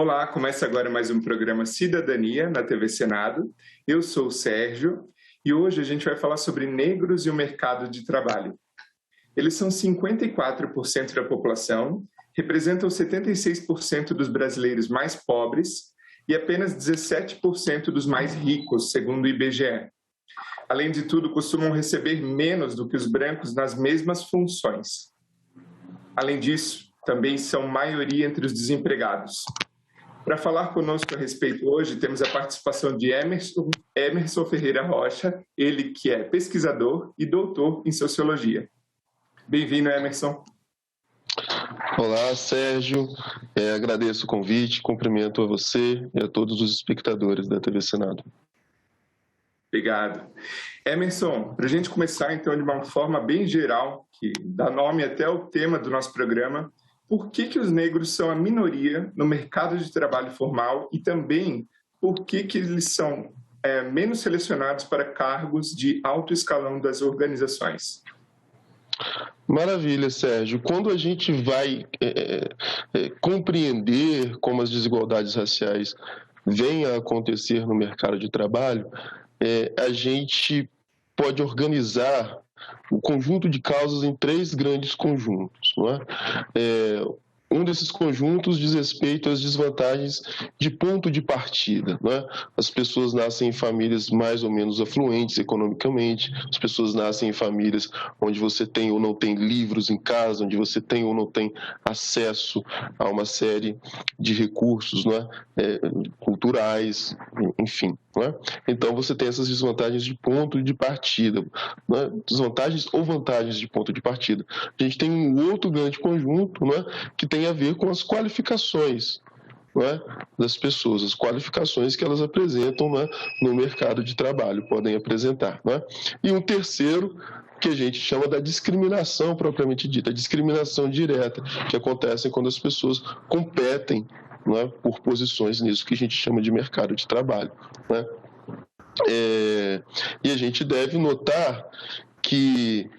Olá, começa agora mais um programa Cidadania na TV Senado. Eu sou o Sérgio e hoje a gente vai falar sobre negros e o mercado de trabalho. Eles são 54% da população, representam 76% dos brasileiros mais pobres e apenas 17% dos mais ricos, segundo o IBGE. Além de tudo, costumam receber menos do que os brancos nas mesmas funções. Além disso, também são maioria entre os desempregados. Para falar conosco a respeito hoje, temos a participação de Emerson Ferreira Rocha, ele que é pesquisador e doutor em Sociologia. Bem-vindo, Emerson. Olá, Sérgio. Agradeço o convite, cumprimento a você e a todos os espectadores da TV Senado. Obrigado. Emerson, para a gente começar, então, de uma forma bem geral, que dá nome até ao tema do nosso programa, por que os negros são a minoria no mercado de trabalho formal e também por que eles são menos selecionados para cargos de alto escalão das organizações? Maravilha, Sérgio. Quando a gente vai compreender como as desigualdades raciais vêm a acontecer no mercado de trabalho, a gente pode organizar o conjunto de causas em três grandes conjuntos. Não é? Um desses conjuntos diz respeito às desvantagens de ponto de partida. Não é? As pessoas nascem em famílias mais ou menos afluentes economicamente, as pessoas nascem em famílias onde você tem ou não tem livros em casa, onde você tem ou não tem acesso a uma série de recursos, não é? Culturais, enfim. Não é? Então você tem essas desvantagens de ponto de partida, não é? Desvantagens ou vantagens de ponto de partida. A gente tem um outro grande conjunto, não é? Que tem a ver com as qualificações, não é? Das pessoas, as qualificações que elas apresentam, não é? No mercado de trabalho, podem apresentar. Não é? E um terceiro, que a gente chama da discriminação propriamente dita, a discriminação direta, que acontece quando as pessoas competem, não é? Por posições nisso que a gente chama de mercado de trabalho. Não é? E a gente deve notar que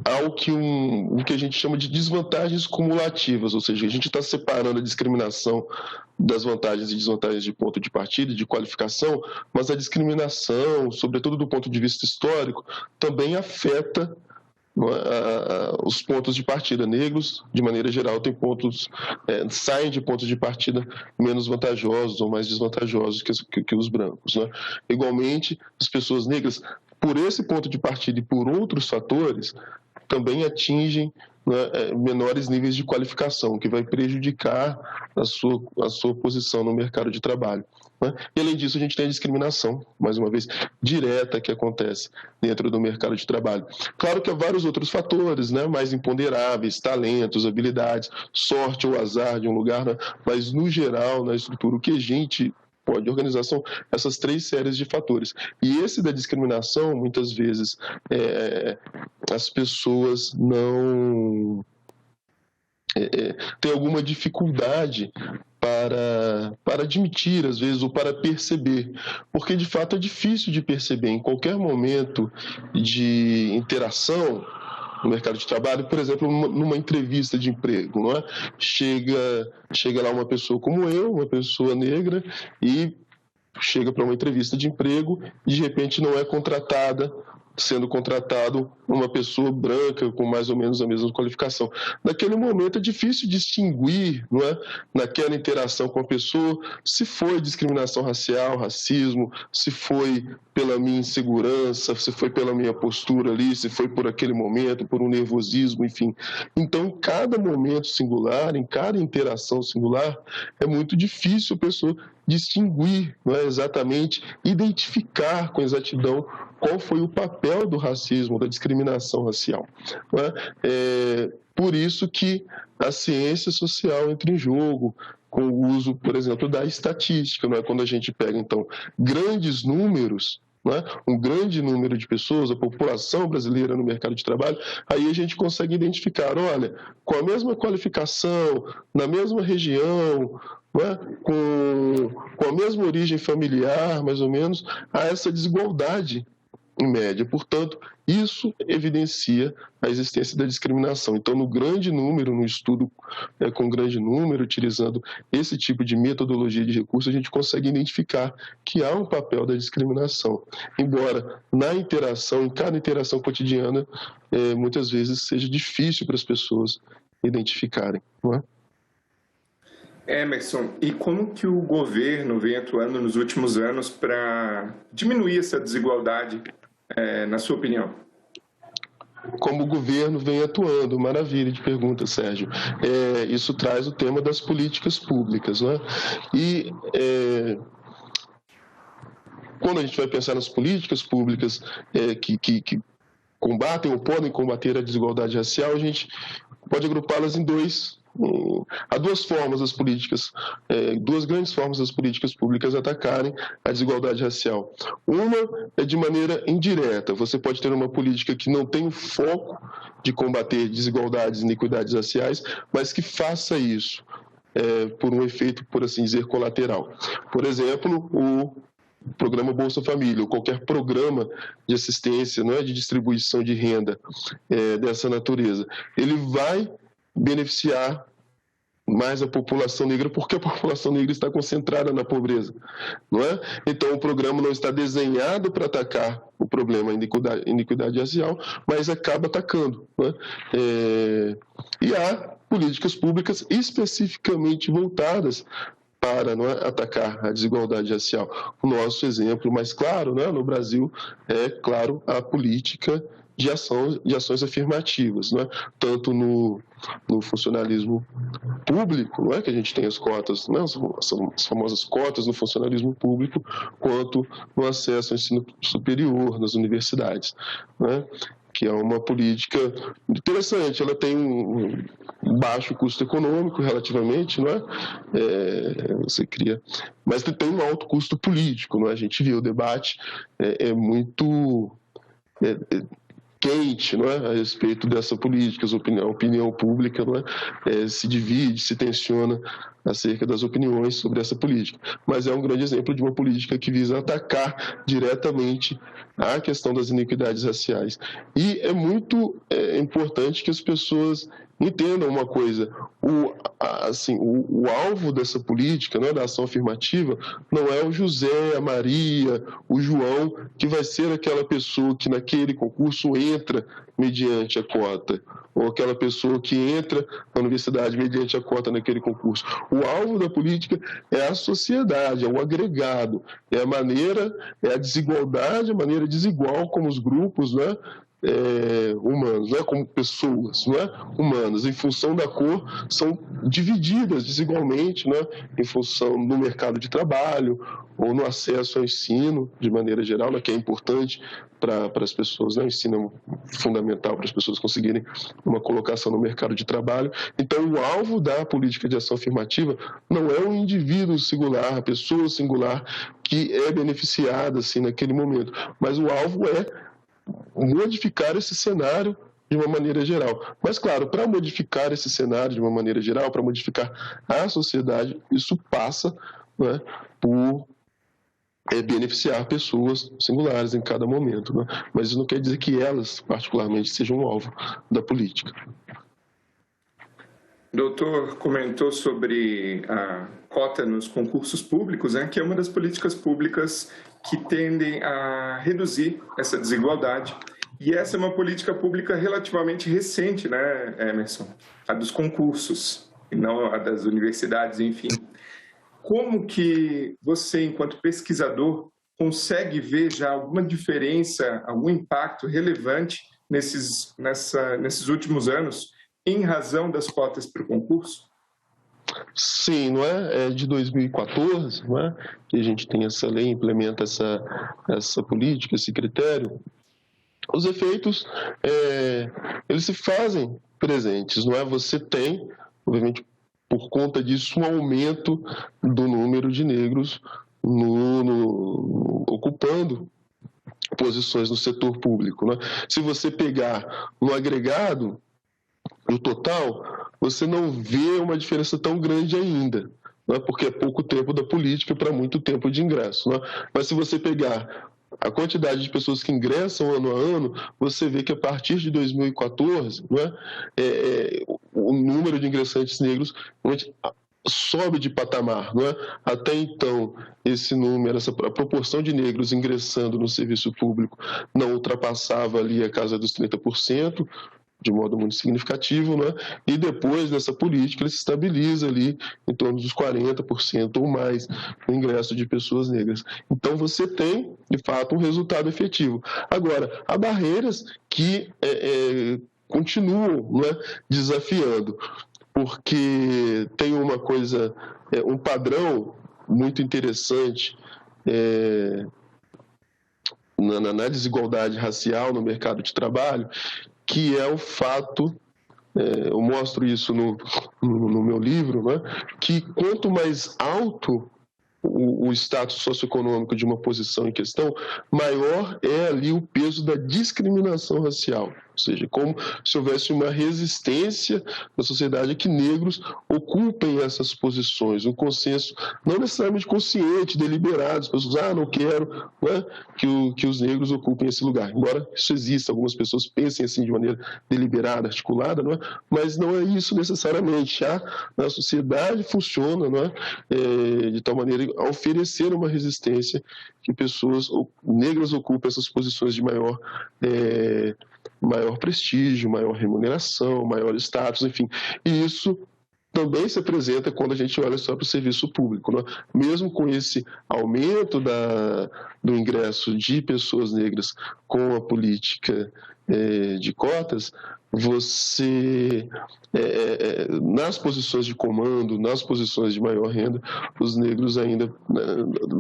há o que a gente chama de desvantagens cumulativas, ou seja, a gente está separando a discriminação das vantagens e desvantagens de ponto de partida e de qualificação, mas a discriminação, sobretudo do ponto de vista histórico, também afeta os pontos de partida. Negros, de maneira geral, saem de pontos de partida menos vantajosos ou mais desvantajosos que os brancos. Né? Igualmente, as pessoas negras, por esse ponto de partida e por outros fatores, também atingem, né, menores níveis de qualificação, que vai prejudicar a sua posição no mercado de trabalho. Né? E, além disso, a gente tem a discriminação, mais uma vez, direta que acontece dentro do mercado de trabalho. Claro que há vários outros fatores, né, mais imponderáveis, talentos, habilidades, sorte ou azar de um lugar, né? Mas, no geral, na estrutura, o que a gente pode organizar são essas três séries de fatores. E esse da discriminação, muitas vezes, as pessoas não têm alguma dificuldade para admitir, às vezes, ou para perceber, porque, de fato, é difícil de perceber em qualquer momento de interação no mercado de trabalho, por exemplo, numa entrevista de emprego, não é? Chega lá uma pessoa como eu, uma pessoa negra, e chega para uma entrevista de emprego e, de repente, não é sendo contratado uma pessoa branca com mais ou menos a mesma qualificação. Naquele momento é difícil distinguir, não é, naquela interação com a pessoa, se foi discriminação racial, racismo, se foi pela minha insegurança, se foi pela minha postura ali, se foi por aquele momento, por um nervosismo, enfim. Então, em cada momento singular, em cada interação singular, é muito difícil a pessoa distinguir, não é, exatamente, identificar com exatidão qual foi o papel do racismo, da discriminação racial. Não é? Por isso que a ciência social entra em jogo, com o uso, por exemplo, da estatística. Não é? Quando a gente pega, então, grandes números, não é? Um grande número de pessoas, a população brasileira no mercado de trabalho, aí a gente consegue identificar, olha, com a mesma qualificação, na mesma região, não é? Com a mesma origem familiar, mais ou menos, há essa desigualdade em média. Portanto, isso evidencia a existência da discriminação. Então, no grande número, no estudo com grande número, utilizando esse tipo de metodologia de recurso, a gente consegue identificar que há um papel da discriminação. Embora na interação, em cada interação cotidiana, muitas vezes seja difícil para as pessoas identificarem, não é? Emerson, e como que o governo vem atuando nos últimos anos para diminuir essa desigualdade, na sua opinião? Como o governo vem atuando, maravilha de pergunta, Sérgio. Isso traz o tema das políticas públicas, né? E quando a gente vai pensar nas políticas públicas que combatem ou podem combater a desigualdade racial, a gente pode agrupá-las em há duas formas das políticas, duas grandes formas das políticas públicas atacarem a desigualdade racial. Uma é de maneira indireta. Você pode ter uma política que não tem o foco de combater desigualdades e iniquidades raciais, mas que faça isso por um efeito, por assim dizer, colateral. Por exemplo, o programa Bolsa Família, ou qualquer programa de assistência, não é, de distribuição de renda dessa natureza. Ele vai beneficiar mais a população negra, porque a população negra está concentrada na pobreza, não é? Então, o programa não está desenhado para atacar o problema iniquidade racial, mas acaba atacando, não é? E há políticas públicas especificamente voltadas para, não é, atacar a desigualdade racial. O nosso exemplo mais claro, né, no Brasil é, claro, a política de ações afirmativas, né? Tanto no funcionalismo público, não é, que a gente tem as cotas, né, as famosas cotas no funcionalismo público, quanto no acesso ao ensino superior nas universidades, né? Que é uma política interessante. Ela tem um baixo custo econômico relativamente, não é? Você cria, mas tem um alto custo político, não é? A gente viu o debate muito quente, não é, a respeito dessa política, a opinião pública, não é, se divide, se tensiona acerca das opiniões sobre essa política. Mas é um grande exemplo de uma política que visa atacar diretamente a questão das iniquidades raciais. E é muito importante que as pessoas entendam uma coisa: o alvo dessa política, não é, da ação afirmativa, não é o José, a Maria, o João, que vai ser aquela pessoa que naquele concurso entra mediante a cota, ou aquela pessoa que entra na universidade mediante a cota naquele concurso. O alvo da política é a sociedade, é o agregado, é a desigualdade, a maneira desigual como os grupos, né, humanos, não é, como pessoas, não é, humanas, em função da cor, são divididas desigualmente, né, em função do mercado de trabalho ou no acesso ao ensino, de maneira geral, né, que é importante para as pessoas, né, o ensino é fundamental para as pessoas conseguirem uma colocação no mercado de trabalho. Então, o alvo da política de ação afirmativa não é um indivíduo singular, a pessoa singular que é beneficiada assim, naquele momento, mas o alvo é modificar esse cenário de uma maneira geral. Mas, claro, para modificar esse cenário de uma maneira geral, para modificar a sociedade, isso passa, né, por beneficiar pessoas singulares em cada momento, né? Mas isso não quer dizer que elas, particularmente, sejam o alvo da política. O doutor comentou sobre a cota nos concursos públicos, né, que é uma das políticas públicas que tendem a reduzir essa desigualdade. E essa é uma política pública relativamente recente, né, Emerson? A dos concursos, e não a das universidades, enfim. Como que você, enquanto pesquisador, consegue ver já alguma diferença, algum impacto relevante nesses últimos anos, em razão das cotas para o concurso? Sim, não é? É de 2014, não é? Que a gente tem essa lei, implementa essa política, esse critério. Os efeitos, eles se fazem presentes, não é? Você tem, obviamente, por conta disso, um aumento do número de negros ocupando posições no setor público, né? Se você pegar no agregado, no total, você não vê uma diferença tão grande ainda, né? Porque é pouco tempo da política para muito tempo de ingresso, né? Mas se você pegar a quantidade de pessoas que ingressam ano a ano, você vê que a partir de 2014, né, o número de ingressantes negros sobe de patamar. Não é? Até então, esse número, a proporção de negros ingressando no serviço público não ultrapassava ali a casa dos 30%, de modo muito significativo, né? E depois dessa política ele se estabiliza ali em torno dos 40% ou mais no ingresso de pessoas negras. Então você tem, de fato, um resultado efetivo. Agora, há barreiras que continuam, né, desafiando, porque tem uma coisa, um padrão muito interessante na desigualdade racial no mercado de trabalho, que é o fato, eu mostro isso no meu livro, né, que quanto mais alto o status socioeconômico de uma posição em questão, maior é ali o peso da discriminação racial. Ou seja, como se houvesse uma resistência na sociedade a que negros ocupem essas posições, um consenso não necessariamente consciente, deliberado, as pessoas, não quero, né, que os negros ocupem esse lugar. Embora isso exista, algumas pessoas pensem assim de maneira deliberada, articulada, não é? Mas não é isso necessariamente. A sociedade funciona, não é? De tal maneira a oferecer uma resistência que pessoas negras ocupem essas posições de maior prestígio, maior remuneração, maior status, enfim. E isso também se apresenta quando a gente olha só para o serviço público. Né? Mesmo com esse aumento do ingresso de pessoas negras com a política de cotas, você, nas posições de comando, nas posições de maior renda, os negros ainda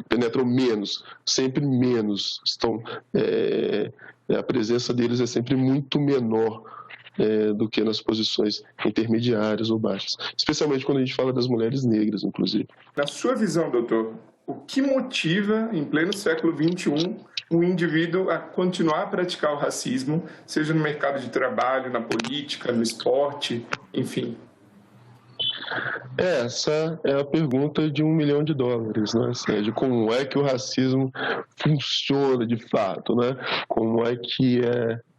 penetram menos, sempre menos. A presença deles é sempre muito menor do que nas posições intermediárias ou baixas, especialmente quando a gente fala das mulheres negras, inclusive. Na sua visão, doutor, o que motiva, em pleno século XXI, um indivíduo a continuar a praticar o racismo, seja no mercado de trabalho, na política, no esporte, enfim? Essa é a pergunta de $1 milhão, né? De como é que o racismo funciona de fato, né? Como é que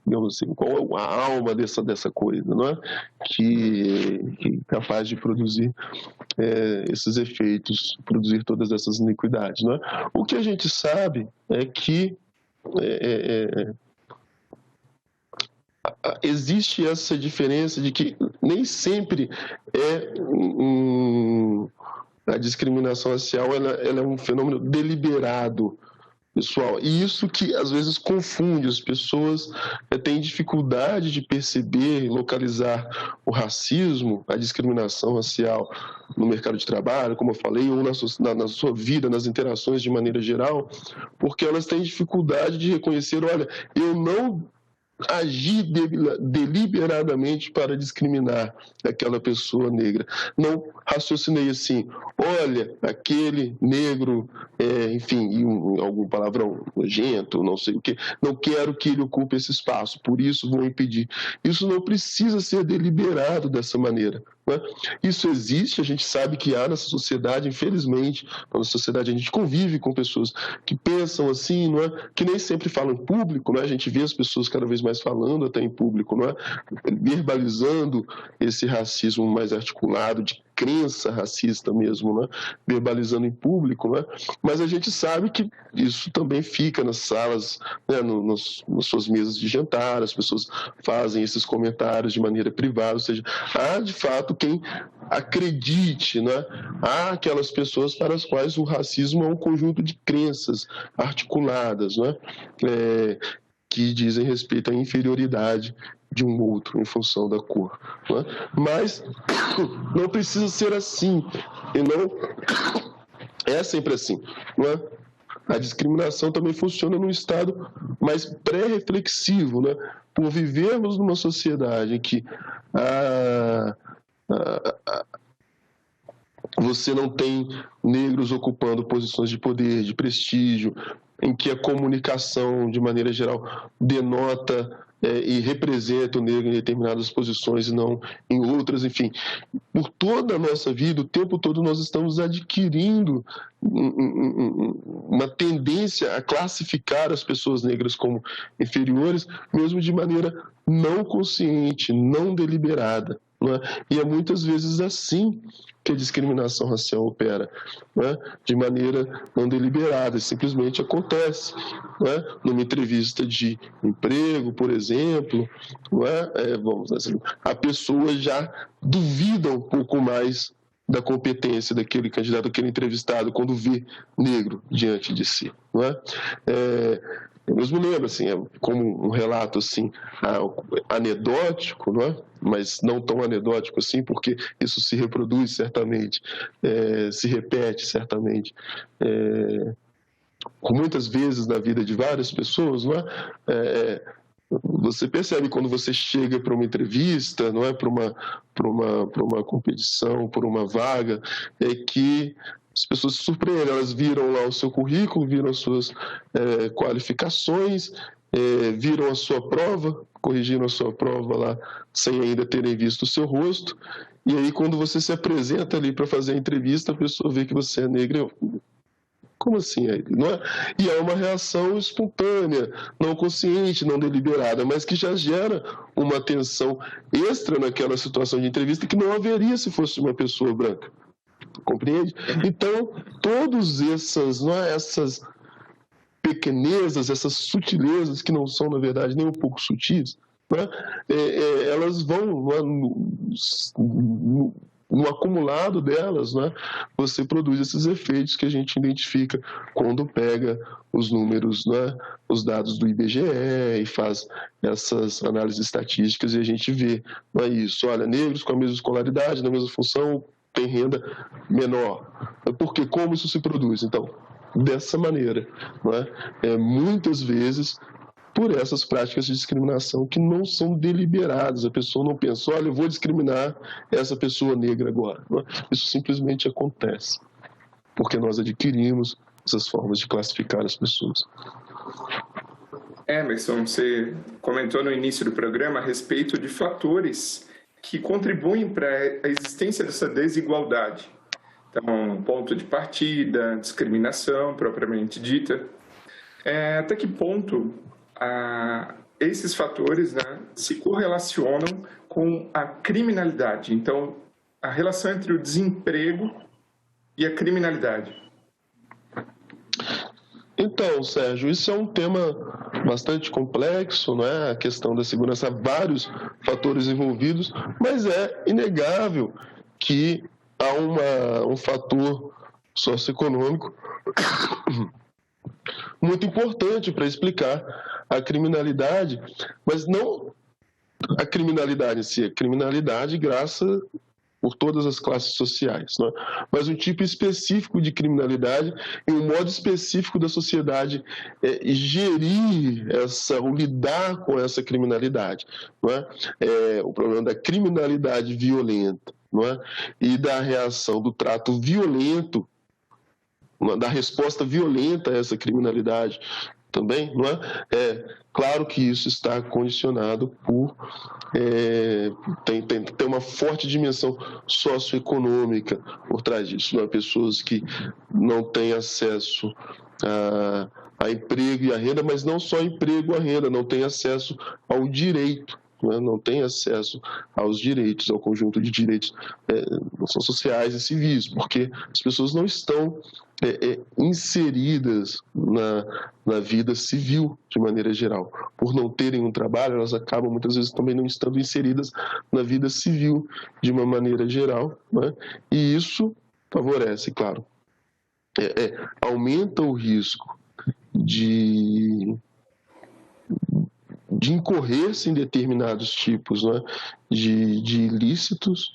digamos assim, qual é a alma dessa coisa, não é? Que é capaz de produzir esses efeitos, produzir todas essas iniquidades, não é? O que a gente sabe é que existe essa diferença de que nem sempre a discriminação racial ela é um fenômeno deliberado, pessoal. E isso que às vezes confunde as pessoas, têm dificuldade de perceber, localizar o racismo, a discriminação racial no mercado de trabalho, como eu falei, ou na sua vida, nas interações de maneira geral, porque elas têm dificuldade de reconhecer, olha, eu não agir deliberadamente para discriminar aquela pessoa negra. Não raciocinei assim, olha, aquele negro, enfim, algum palavrão nojento, não sei o quê, não quero que ele ocupe esse espaço, por isso vou impedir. Isso não precisa ser deliberado dessa maneira. Né? Isso existe, a gente sabe que há nessa sociedade, infelizmente, na nossa sociedade a gente convive com pessoas que pensam assim, não é? Que nem sempre falam em público, não é? A gente vê as pessoas cada vez mais falando até em público, não é? Verbalizando esse racismo mais articulado, de crença racista mesmo, né? Verbalizando em público, né? Mas a gente sabe que isso também fica nas salas, né? nas suas mesas de jantar, as pessoas fazem esses comentários de maneira privada, ou seja, há de fato quem acredite, né? Há aquelas pessoas para as quais o racismo é um conjunto de crenças articuladas, né? Que dizem respeito à inferioridade de um outro em função da cor. Né? Mas não precisa ser assim, e não é sempre assim. Né? A discriminação também funciona num estado mais pré-reflexivo, né? Por vivermos numa sociedade em que você não tem negros ocupando posições de poder, de prestígio, em que a comunicação, de maneira geral, denota e representa o negro em determinadas posições e não em outras, enfim. Por toda a nossa vida, o tempo todo nós estamos adquirindo uma tendência a classificar as pessoas negras como inferiores, mesmo de maneira não consciente, não deliberada. Não é? E é muitas vezes assim que a discriminação racial opera, né? De maneira não deliberada, simplesmente acontece. Né? Numa entrevista de emprego, por exemplo, não é? A pessoa já duvida um pouco mais da competência daquele candidato, daquele entrevistado, quando vê negro diante de si. Não é? Eu mesmo lembro, assim, como um relato assim, anedótico, não é? Mas não tão anedótico assim, porque isso se reproduz certamente, se repete certamente, muitas vezes na vida de várias pessoas, não é? Você percebe quando você chega para uma entrevista, não é, para uma competição, por uma vaga, que as pessoas se surpreendem, elas viram lá o seu currículo, viram as suas qualificações, viram a sua prova, corrigiram a sua prova lá sem ainda terem visto o seu rosto, e aí quando você se apresenta ali para fazer a entrevista, a pessoa vê que você é negra. Como assim? Não é? E é uma reação espontânea, não consciente, não deliberada, mas que já gera uma tensão extra naquela situação de entrevista que não haveria se fosse uma pessoa branca. Compreende? Então, todas essas pequenezas, essas sutilezas que não são, na verdade, nem um pouco sutis, né? Elas vão no acumulado delas, né, você produz esses efeitos que a gente identifica quando pega os números, né, os dados do IBGE e faz essas análises estatísticas e a gente vê, não é isso, olha, negros com a mesma escolaridade, na mesma função, têm renda menor. Porque como isso se produz? Então, dessa maneira, não é? Muitas vezes por essas práticas de discriminação que não são deliberadas. A pessoa não pensa, olha, eu vou discriminar essa pessoa negra agora. Isso simplesmente acontece, porque nós adquirimos essas formas de classificar as pessoas. Emerson, você comentou no início do programa a respeito de fatores que contribuem para a existência dessa desigualdade. Então, ponto de partida, discriminação propriamente dita. Até que ponto esses fatores, né, se correlacionam com a criminalidade? Então, a relação entre o desemprego e a criminalidade. Então, Sérgio, isso é um tema bastante complexo, não é? A questão da segurança, vários fatores envolvidos, mas é inegável que há um fator socioeconômico muito importante para explicar a criminalidade, mas não a criminalidade em si, a criminalidade graças por todas as classes sociais, né? Mas um tipo específico de criminalidade e um modo específico da sociedade gerir ou lidar com essa criminalidade, não é? O problema da criminalidade violenta, não é? E da reação do trato violento, da resposta violenta a essa criminalidade também, não é? Claro que isso está condicionado por tem uma forte dimensão socioeconômica por trás disso, não é? Pessoas que não têm acesso a emprego e a renda, mas não só emprego e a renda, não têm acesso ao direito, não tem acesso aos direitos, ao conjunto de direitos não são sociais e civis, porque as pessoas não estão inseridas na vida civil de maneira geral. Por não terem um trabalho, elas acabam muitas vezes também não estando inseridas na vida civil de uma maneira geral, né? E isso favorece, claro, aumenta o risco de incorrer-se em determinados tipos, né, de ilícitos,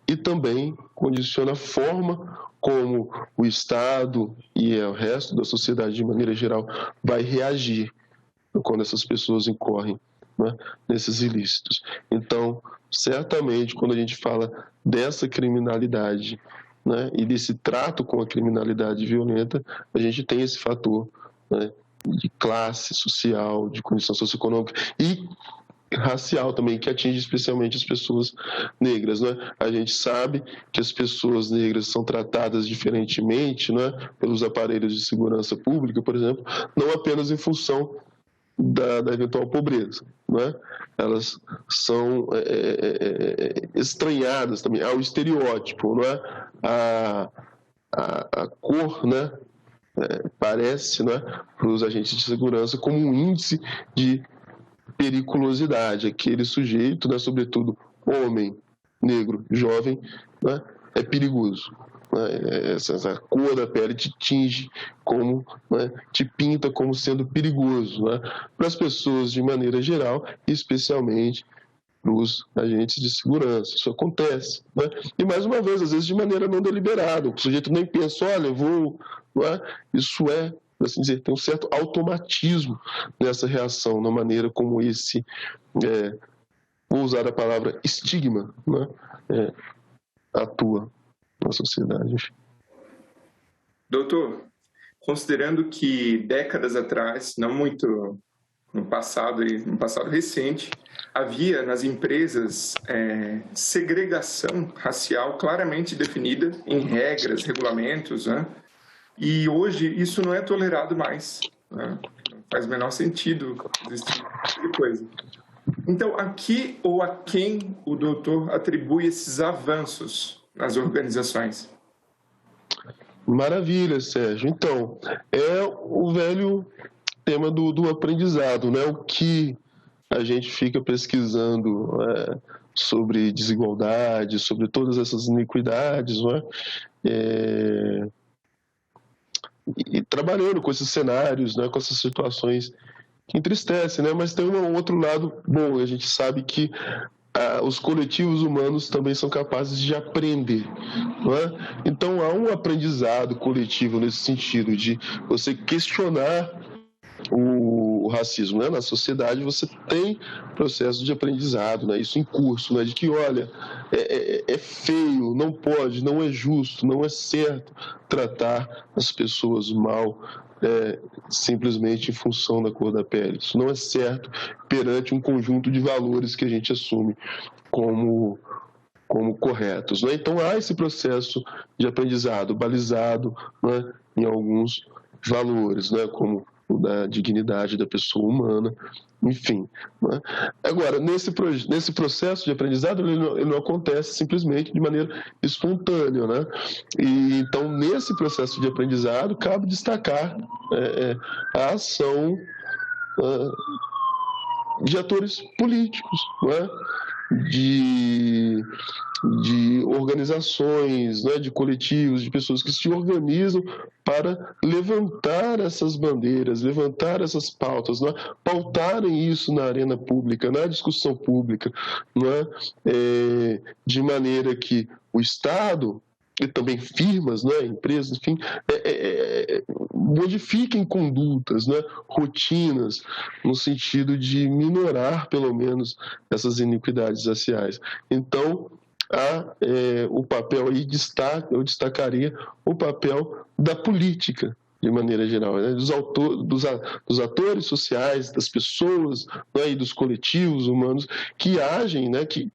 e também condiciona a forma como o Estado e o resto da sociedade, de maneira geral, vai reagir quando essas pessoas incorrem, né, nesses ilícitos. Então, certamente, quando a gente fala dessa criminalidade, né, e desse trato com a criminalidade violenta, a gente tem esse fator né, de classe social, de condição socioeconômica e racial também, que atinge especialmente as pessoas negras, né? A gente sabe que as pessoas negras são tratadas diferentemente, né, pelos aparelhos de segurança pública, por exemplo, não apenas em função da eventual pobreza, né? Elas são estranhadas também ao estereótipo, né? A cor, né, parece, né, para os agentes de segurança como um índice de periculosidade. Aquele sujeito, né, sobretudo homem, negro, jovem, né, é perigoso. Né? Essa cor da pele te tinge como, né, te pinta como sendo perigoso, né, para as pessoas de maneira geral, especialmente para os agentes de segurança. Isso acontece, né? E mais uma vez, às vezes de maneira não deliberada, o sujeito nem pensa, olha, eu vou, né? Isso assim dizer, tem um certo automatismo nessa reação, na maneira como esse, vou usar a palavra estigma, né, atua na sociedade. Doutor, considerando que décadas atrás, não muito no passado recente, havia nas empresas segregação racial claramente definida em regras, regulamentos, né? E hoje isso não é tolerado mais, né? Não faz o menor sentido existir esse tipo de coisa. Então, a que ou a quem o doutor atribui esses avanços nas organizações? Maravilha, Sérgio. Então, é o velho tema do aprendizado, né? O que a gente fica pesquisando sobre desigualdade, sobre todas essas iniquidades, né? E trabalhando com esses cenários, né? Com essas situações que entristecem, né? Mas tem um outro lado bom. A gente sabe que os coletivos humanos também são capazes de aprender, não é? Então há um aprendizado coletivo nesse sentido de você questionar o racismo, né? Na sociedade você tem processo de aprendizado, né? Isso em curso, né? De que, olha, é feio, não pode, não é justo, não é certo tratar as pessoas mal simplesmente em função da cor da pele. Isso não é certo perante um conjunto de valores que a gente assume como corretos, né? Então há esse processo de aprendizado balizado, né, em alguns valores, né, como o da dignidade da pessoa humana, enfim, né? Agora, nesse processo de aprendizado, ele não acontece simplesmente de maneira espontânea, né? E, então, nesse processo de aprendizado, cabe destacar a ação de atores políticos, né? De organizações, né, de coletivos, de pessoas que se organizam para levantar essas bandeiras, levantar essas pautas, né, pautarem isso na arena pública, na discussão pública, né, de maneira que o Estado e também firmas, né, empresas, enfim, modifiquem condutas, né, rotinas, no sentido de minorar, pelo menos, essas iniquidades raciais. Então, o papel aí eu destacaria o papel da política, de maneira geral, né, dos atores sociais, das pessoas, né, e dos coletivos humanos que agem, né, que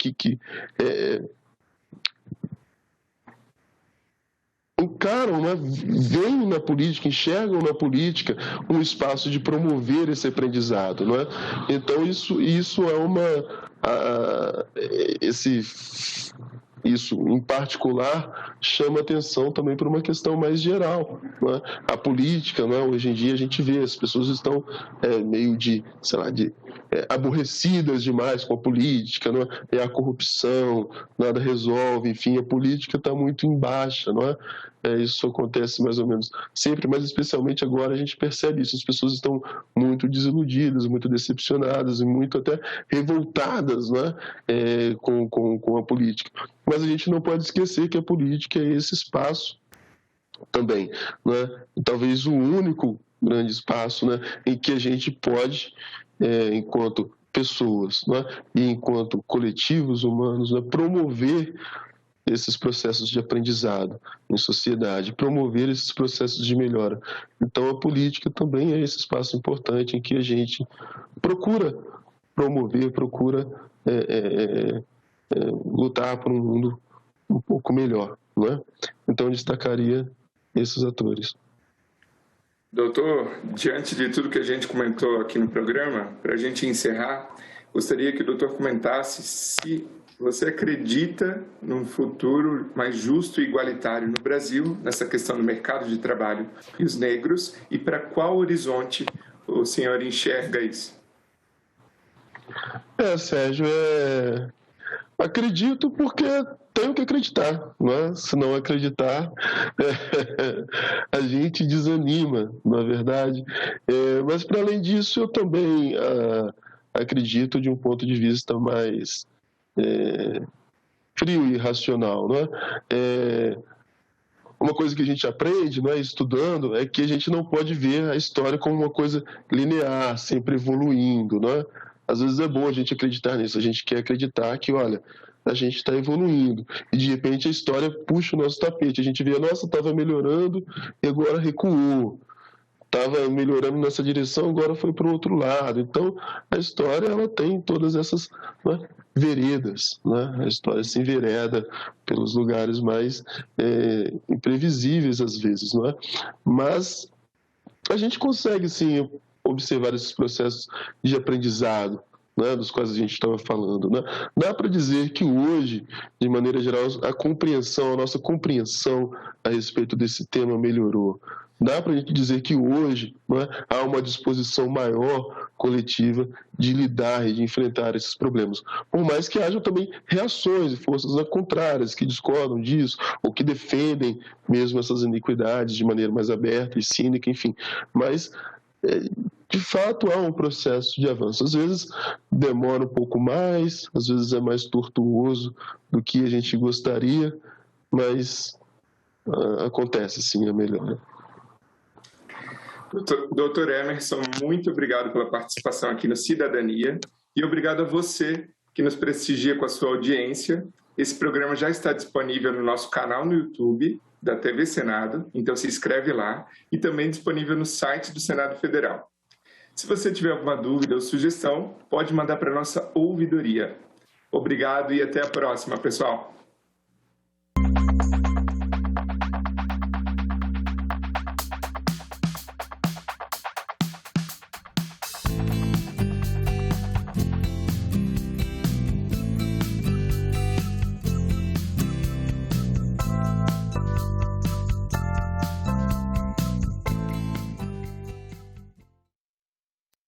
encaram, né, veem na política, enxergam na política um espaço de promover esse aprendizado, né? Então isso é isso, em particular, chama atenção também para uma questão mais geral, né? A política, né, hoje em dia a gente vê, as pessoas estão meio aborrecidas demais com a política, não é? A corrupção, nada resolve, enfim, a política está muito em baixa, não é? Isso acontece mais ou menos sempre, mas especialmente agora a gente percebe isso, as pessoas estão muito desiludidas, muito decepcionadas e muito até revoltadas, né, com a política. Mas a gente não pode esquecer que a política é esse espaço também, né? E talvez o único grande espaço, né, em que a gente pode, enquanto pessoas, né, e enquanto coletivos humanos, né, promover esses processos de aprendizado em sociedade, promover esses processos de melhora. Então, a política também é esse espaço importante em que a gente procura promover, procura lutar por um mundo um pouco melhor, não é? Então, eu destacaria esses atores. Doutor, diante de tudo que a gente comentou aqui no programa, para a gente encerrar, gostaria que o doutor comentasse se você acredita num futuro mais justo e igualitário no Brasil, nessa questão do mercado de trabalho e os negros, e para qual horizonte o senhor enxerga isso? Sérgio, acredito porque tenho que acreditar, não é? Se não acreditar, a gente desanima, não é verdade? Mas, para além disso, eu também acredito de um ponto de vista mais frio e racional, não é? Uma coisa que a gente aprende, não é, estudando, é que a gente não pode ver a história como uma coisa linear, sempre evoluindo, não é? Às vezes é bom a gente acreditar nisso, a gente quer acreditar que, olha, a gente está evoluindo, e de repente a história puxa o nosso tapete, a gente vê, nossa, estava melhorando e agora recuou, estava melhorando nessa direção, agora foi para o outro lado. Então, a história ela tem todas essas, né, veredas, né? A história se envereda pelos lugares mais imprevisíveis às vezes, não é? Mas a gente consegue, sim, observar esses processos de aprendizado, né, dos quais a gente estava falando, né? Dá para dizer que hoje, de maneira geral, a nossa compreensão a respeito desse tema melhorou. Dá para a gente dizer que hoje, né, há uma disposição maior coletiva de lidar e de enfrentar esses problemas. Por mais que hajam também reações e forças contrárias que discordam disso, ou que defendem mesmo essas iniquidades de maneira mais aberta e cínica, enfim. Mas de fato há um processo de avanço. Às vezes demora um pouco mais, às vezes é mais tortuoso do que a gente gostaria, mas acontece sim a melhora. Doutor Emerson, muito obrigado pela participação aqui no Cidadania e obrigado a você que nos prestigia com a sua audiência. Esse programa já está disponível no nosso canal no YouTube da TV Senado, então se inscreve lá, e também disponível no site do Senado Federal. Se você tiver alguma dúvida ou sugestão, pode mandar para a nossa ouvidoria. Obrigado e até a próxima, pessoal!